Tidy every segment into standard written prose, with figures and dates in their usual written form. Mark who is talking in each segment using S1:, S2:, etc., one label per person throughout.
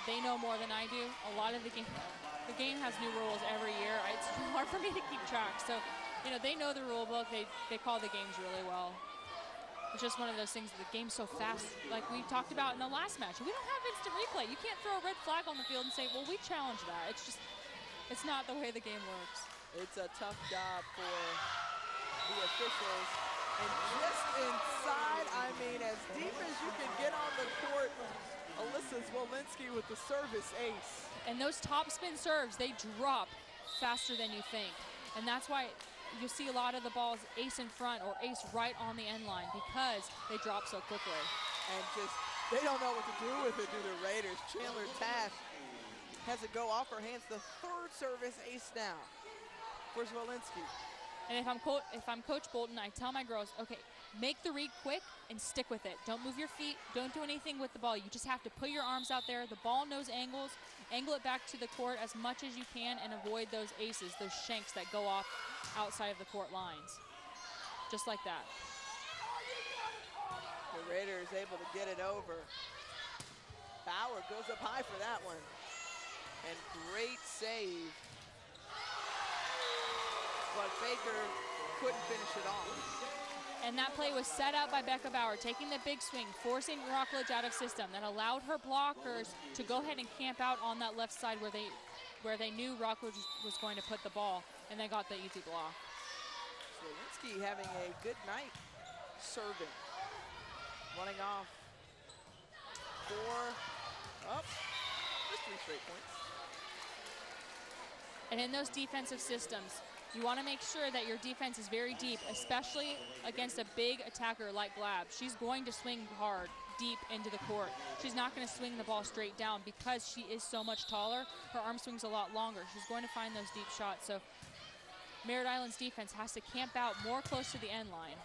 S1: they know more than I do. A lot of the game has new rules every year. It's hard for me to keep track. So, they know the rule book. They call the games really well. It's just one of those things, the game's so fast, like we talked about in the last match. We don't have instant replay. You can't throw a red flag on the field and say, well, we challenge that. It's not the way the game works.
S2: It's a tough job for the officials. And just inside, I mean, as deep as you can get on the court, Alyssa Zwolinski with the service ace.
S1: And those top spin serves, they drop faster than you think. And that's why you see a lot of the balls ace in front or ace right on the end line, because they drop so quickly.
S2: And just, they don't know what to do with it, do the Raiders. Chandler Tash has it go off her hands. The third service ace now for Zwolinski.
S1: And if I'm Coach Bolton, I tell my girls, okay, make the read quick and stick with it. Don't move your feet. Don't do anything with the ball. You just have to put your arms out there. The ball knows angles. Angle it back to the court as much as you can and avoid those aces, those shanks that go off outside of the court lines. Just like that.
S2: The Raiders able to get it over. Bauer goes up high for that one. And great save. But Baker couldn't finish it off.
S1: And that play was set up by Becca Bauer, taking the big swing, forcing Rockledge out of system. That allowed her blockers to go ahead and camp out on that left side where they knew Rockledge was going to put the ball, and they got the easy block.
S2: Zwolinski having a good night serving. Running off 4 up, just 3 straight points.
S1: And in those defensive systems, you want to make sure that your defense is very deep, especially against a big attacker like Glab. She's going to swing hard, deep into the court. She's not going to swing the ball straight down because she is so much taller. Her arm swing's a lot longer. She's going to find those deep shots. So Merritt Island's defense has to camp out more close to the end line.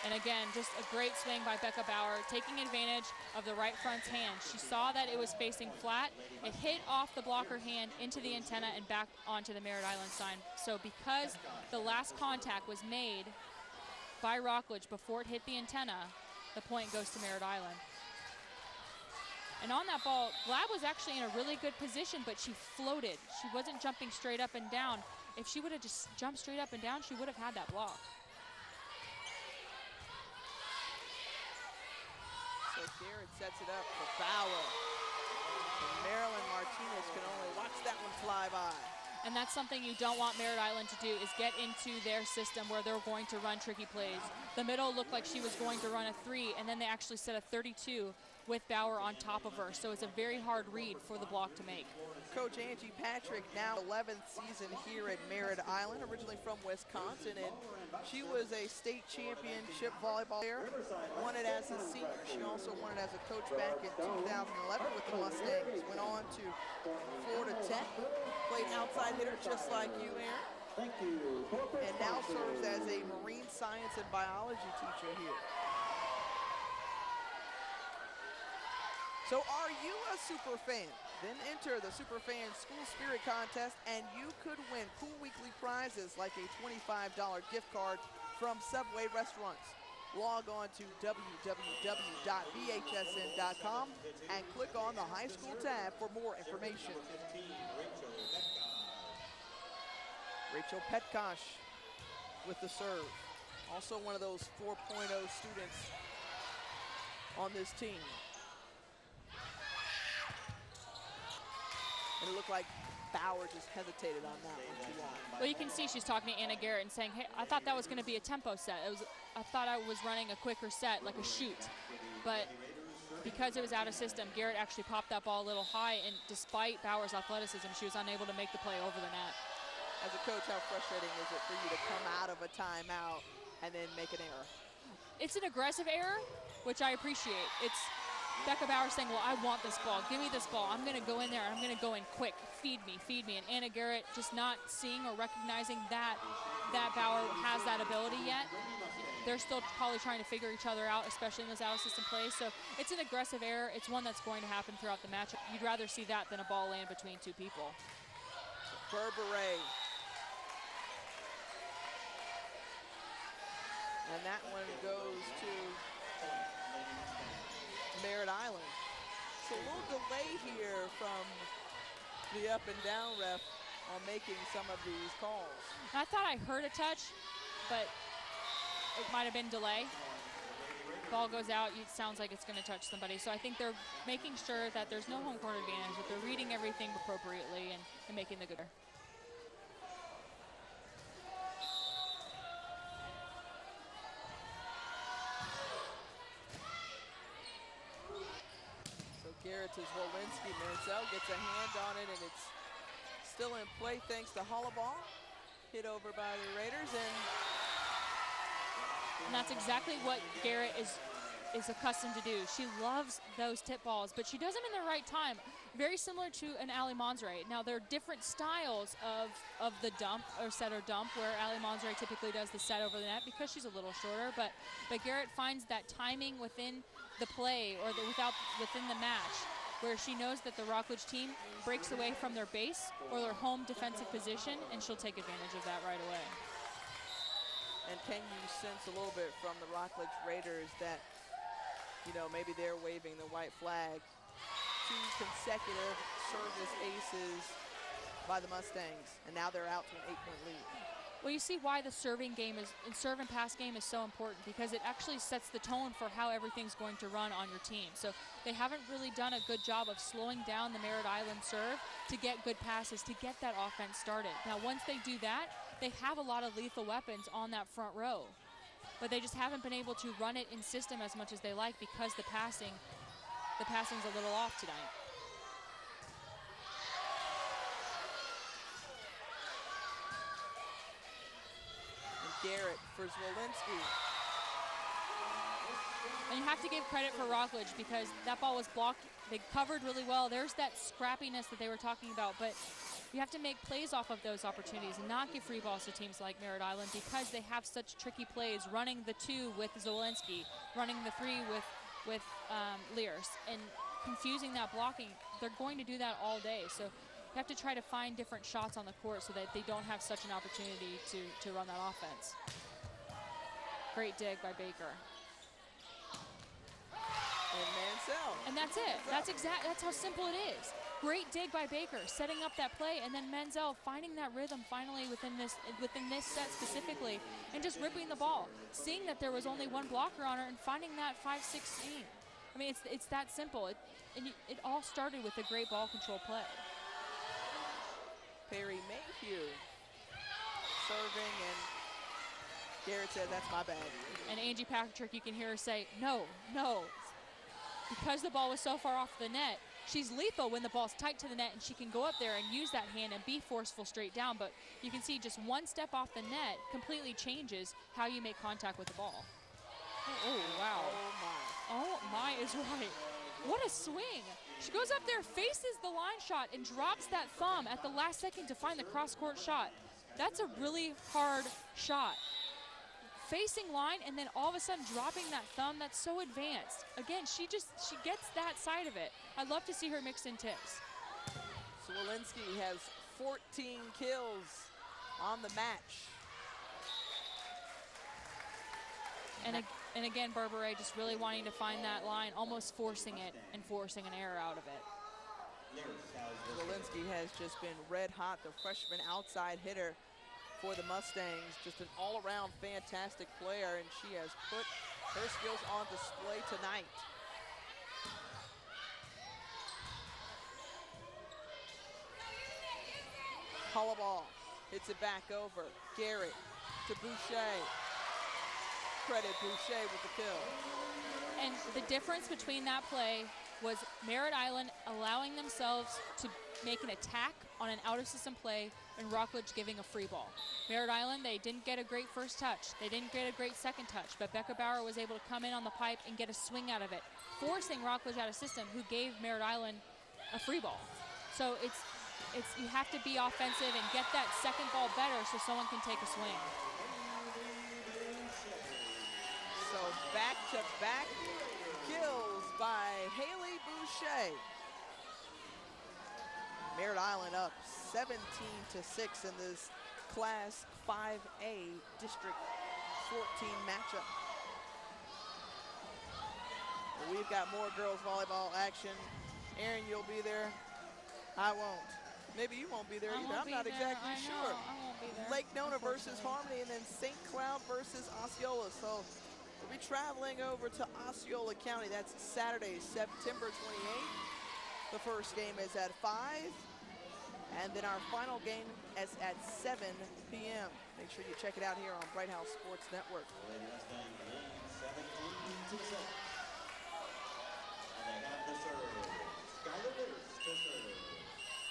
S1: And again, just a great swing by Becca Bauer, taking advantage of the right front's hand. She saw that it was facing flat. It hit off the blocker hand into the antenna and back onto the Merritt Island sign. So because the last contact was made by Rockledge before it hit the antenna, the point goes to Merritt Island. And on that ball, Glab was actually in a really good position, but she floated. She wasn't jumping straight up and down. If she would have just jumped straight up and down, she would have had that block.
S2: So Garrett sets it up for Bauer. And Marilyn Martinez can only watch that one fly by.
S1: And that's something you don't want Merritt Island to do, is get into their system where they're going to run tricky plays. The middle looked like she was going to run a 3, and then they actually set a 32 with Bauer on top of her. So it's a very hard read for the block to make.
S2: Coach Angie Patrick, now 11th season here at Merritt Island, originally from Wisconsin, and she was a state championship volleyball player, won it as a senior. She also won it as a coach back in 2011 with the Mustangs. Went on to Florida Tech, played outside hitter just like you, Aaron.
S3: Thank you.
S2: And now serves as a marine science and biology teacher here. So are you a super fan? Then enter the Superfan School Spirit Contest and you could win cool weekly prizes like a $25 gift card from Subway restaurants. Log on to www.bhsn.com and click on the high school tab for more information. Rachel Petkosh with the serve. Also one of those 4.0 students on this team. And it looked like Bauer just hesitated on that one too long.
S1: Well, you can see she's talking to Anna Garrett and saying, hey, I thought that was going to be a tempo set. I thought I was running a quicker set, like a shoot. But because it was out of system, Garrett actually popped that ball a little high, and despite Bauer's athleticism, she was unable to make the play over the net.
S2: As a coach, how frustrating is it for you to come out of a timeout and then make an error?
S1: It's an aggressive error, which I appreciate. It's Becca Bauer saying, well, I want this ball. Give me this ball. I'm going to go in there. I'm going to go in quick. Feed me, feed me. And Anna Garrett just not seeing or recognizing that Bauer has that ability yet. They're still probably trying to figure each other out, especially in those out-of-system plays. So it's an aggressive error. It's one that's going to happen throughout the match. You'd rather see that than a ball land between two people.
S2: Berberay. And that one goes to here from the up and down ref on making some of these calls.
S1: I thought I heard a touch, but it might have been delay. Ball goes out, it sounds like it's going to touch somebody. So I think they're making sure that there's no home court advantage, that they're reading everything appropriately and making the good.
S2: So Garrett to Zwolinski. Mansell gets a hand on it, and it's still in play thanks to Hollaball. Hit over by the Raiders,
S1: and that's exactly what Garrett is accustomed to do. She loves those tip balls, but she does them in the right time. Very similar to an Ali Monzere. Now, there are different styles of the dump or set or dump, where Ali Monzere typically does the set over the net because she's a little shorter, but Garrett finds that timing within the play or within the match, where she knows that the Rockledge team breaks away from their base or their home defensive position, and she'll take advantage of that right away.
S2: And can you sense a little bit from the Rockledge Raiders that, you know, maybe they're waving the white flag? 2 consecutive service aces by the Mustangs, and now they're out to an 8-point lead.
S1: Well, you see why the serving serve and pass game is so important, because it actually sets the tone for how everything's going to run on your team. So they haven't really done a good job of slowing down the Merritt Island serve to get good passes, to get that offense started. Now, once they do that, they have a lot of lethal weapons on that front row, but they just haven't been able to run it in system as much as they like, because the passing's a little off tonight.
S2: Garrett for Zwolinski.
S1: And you have to give credit for Rockledge, because that ball was blocked. They covered really well. There's that scrappiness that they were talking about, but you have to make plays off of those opportunities and not give free balls to teams like Merritt Island, because they have such tricky plays, running the 2 with Zwolinski, running the 3 with Lears, and confusing that blocking. They're going to do that all day. So you have to try to find different shots on the court so that they don't have such an opportunity to run that offense. Great dig by Baker.
S2: And Mansell.
S1: And that's it. That's how simple it is. Great dig by Baker, setting up that play, and then Menzel finding that rhythm finally within this set specifically, and just ripping the ball, seeing that there was only one blocker on her and finding that 5-16. I mean, it's that simple. It all started with a great ball control play.
S2: Perry Mayhew serving, and Garrett said, "That's my bad."
S1: And Angie Patrick, you can hear her say, "No, no." Because the ball was so far off the net, she's lethal when the ball's tight to the net, and she can go up there and use that hand and be forceful straight down. But you can see just one step off the net completely changes how you make contact with the ball. Oh, wow. Oh, my is right. What a swing. She goes up there, faces the line shot, and drops that thumb at the last second to find the cross-court shot. That's a really hard shot. Facing line and then all of a sudden dropping that thumb, that's so advanced. Again, she gets that side of it. I'd love to see her mix in tips.
S2: Zwolinski has 14 kills on the match.
S1: And again, Barbaret just really wanting to find that line, almost forcing it and forcing an error out of it.
S2: Zwolinski has just been red hot, the freshman outside hitter for the Mustangs. Just an all-around fantastic player, and she has put her skills on display tonight. Hollaball hits it back over. Garrett to Boucher. Credit Boucher with the kill.
S1: And the difference between that play was Merritt Island allowing themselves to make an attack on an out-of-system play and Rockledge giving a free ball. Merritt Island, they didn't get a great first touch. They didn't get a great second touch, but Becca Bauer was able to come in on the pipe and get a swing out of it, forcing Rockledge out of system, who gave Merritt Island a free ball. So it's you have to be offensive and get that second ball better so someone can take a swing.
S2: So back-to-back kills by Haley Boucher. Merritt Island up 17-6 in this Class 5A District 14 matchup. We've got more girls volleyball action Aaron, you'll be there. I won't. Maybe you won't be there either. I'm not exactly sure.
S1: I won't be there.
S2: Lake Nona versus Harmony, and then St. Cloud versus Osceola. So we'll be traveling over to Osceola County. That's Saturday, September 28th. The first game is at 5, and then our final game is at 7 p.m. Make sure you check it out here on Bright House Sports Network.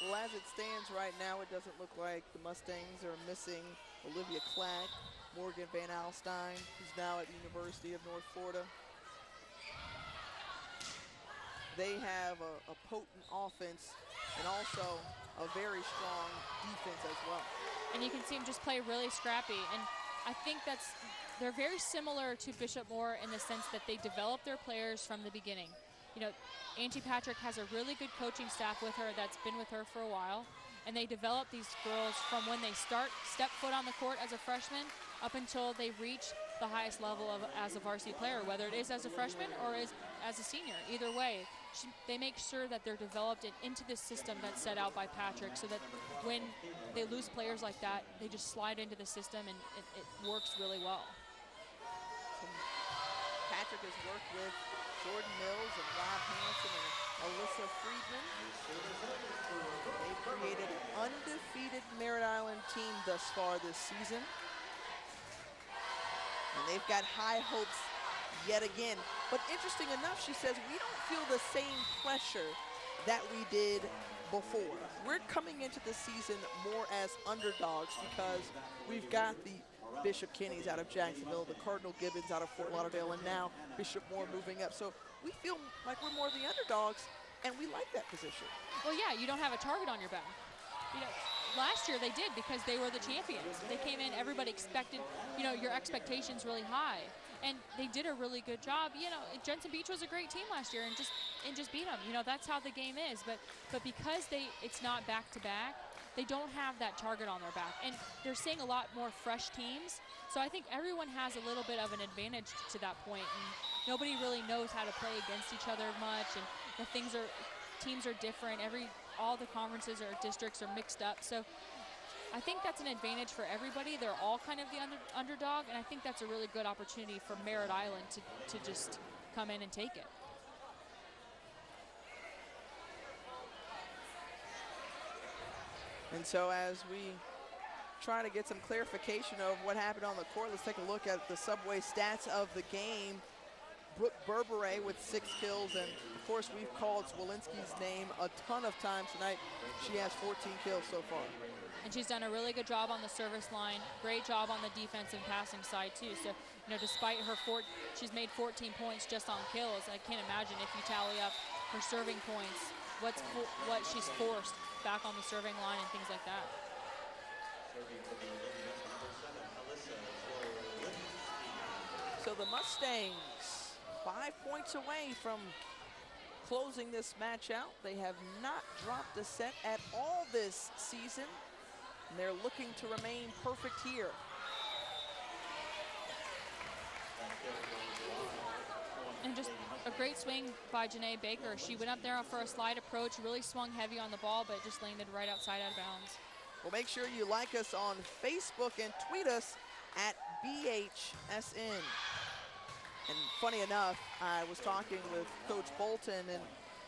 S2: Well, as it stands right now, it doesn't look like the Mustangs are missing Olivia Clack, Morgan Van Alstyne, who's now at the University of North Florida. They have a potent offense and also a very strong defense as well.
S1: And you can see them just play really scrappy. And I think they're very similar to Bishop Moore in the sense that they develop their players from the beginning. You know, Angie Patrick has a really good coaching staff with her that's been with her for a while. And they develop these girls from when they step foot on the court as a freshman up until they reach the highest level as a varsity player, whether it is as a freshman or as a senior. Either way, they make sure that they're developed into this system that's set out by Patrick so that when they lose players like that, they just slide into the system and it works really well.
S2: Patrick has worked with Jordan Mills and Rob Hansen and Alyssa Friedman. They've created an undefeated Merritt Island team thus far this season. And they've got high hopes yet again. But interesting enough, she says, we don't feel the same pressure that we did before. We're coming into the season more as underdogs because we've got the Bishop Kenny's out of Jacksonville, the Cardinal Gibbons out of Fort Lauderdale, and now Bishop Moore moving up. So we feel like we're more the underdogs, and we like that position.
S1: Well, yeah, you don't have a target on your back. You know, last year they did because they were the champions. They came in, everybody expected, you know, your expectations really high. And they did a really good job. You know, Jensen Beach was a great team last year and just beat them. You know, that's how the game is. But because it's not back-to-back, they don't have that target on their back. And they're seeing a lot more fresh teams. So I think everyone has a little bit of an advantage to that point. And nobody really knows how to play against each other much. And the teams are different. All the conferences or districts are mixed up. So I think that's an advantage for everybody. They're all kind of the underdog. And I think that's a really good opportunity for Merritt Island to just come in and take it.
S2: And so as we try to get some clarification of what happened on the court, let's take a look at the Subway stats of the game. Brooke Berberet with 6 kills, and of course we've called Swalinski's name a ton of times tonight. She has 14 kills so far.
S1: And she's done a really good job on the service line, great job on the defensive passing side too. So, you know, despite her she's made 14 points just on kills. I can't imagine if you tally up her serving points, what she's forced back on the serving line and things like that.
S2: So the Mustangs 5 points away from closing this match out. They have not dropped a set at all this season, and they're looking to remain perfect here.
S1: And just a great swing by Janae Baker. She went up there for a slide approach, really swung heavy on the ball, but just landed right outside out of bounds.
S2: Well, make sure you like us on Facebook and tweet us at BHSN. And funny enough, I was talking with Coach Bolton, and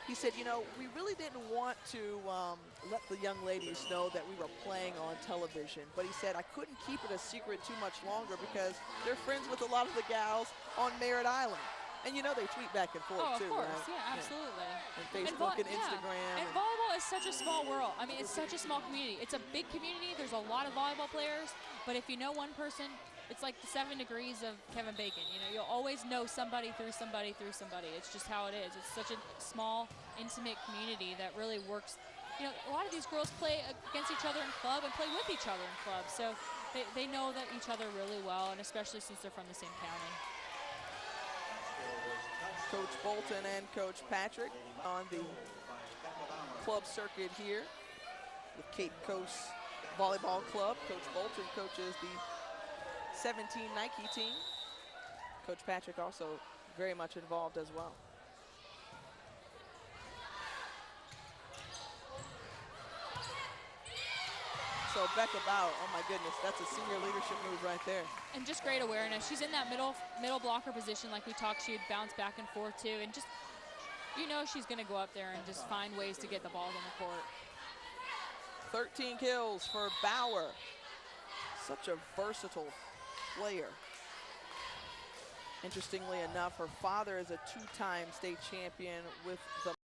S2: he said, you know, we really didn't want to let the young ladies know that we were playing on television. But he said, I couldn't keep it a secret too much longer because they're friends with a lot of the gals on Merritt Island. And you know they tweet back and forth too,
S1: of course,
S2: right?
S1: yeah, absolutely.
S2: And Facebook and Instagram.
S1: And volleyball is such a small world. I mean, it's such a small community. It's a big community. There's a lot of volleyball players. But if you know one person, it's like the 7 degrees of Kevin Bacon. You know, you'll always know somebody through somebody through somebody. It's just how it is. It's such a small, intimate community that really works. You know, a lot of these girls play against each other in club and play with each other in club. So they know that each other really well, and especially since they're from the same county.
S2: Coach Bolton and Coach Patrick on the club circuit here with Cape Coast Volleyball Club. Coach Bolton coaches the 17 Nike team. Coach Patrick also very much involved as well. So Becca Bauer, oh my goodness, that's a senior leadership move right there.
S1: And just great awareness. She's in that middle blocker position like we talked. She would bounce back and forth too. And just, you know, she's going to go up there and just find ways to get the balls on the court.
S2: 13 kills for Bauer. Such a versatile player. Interestingly enough, her father is a two-time state champion with the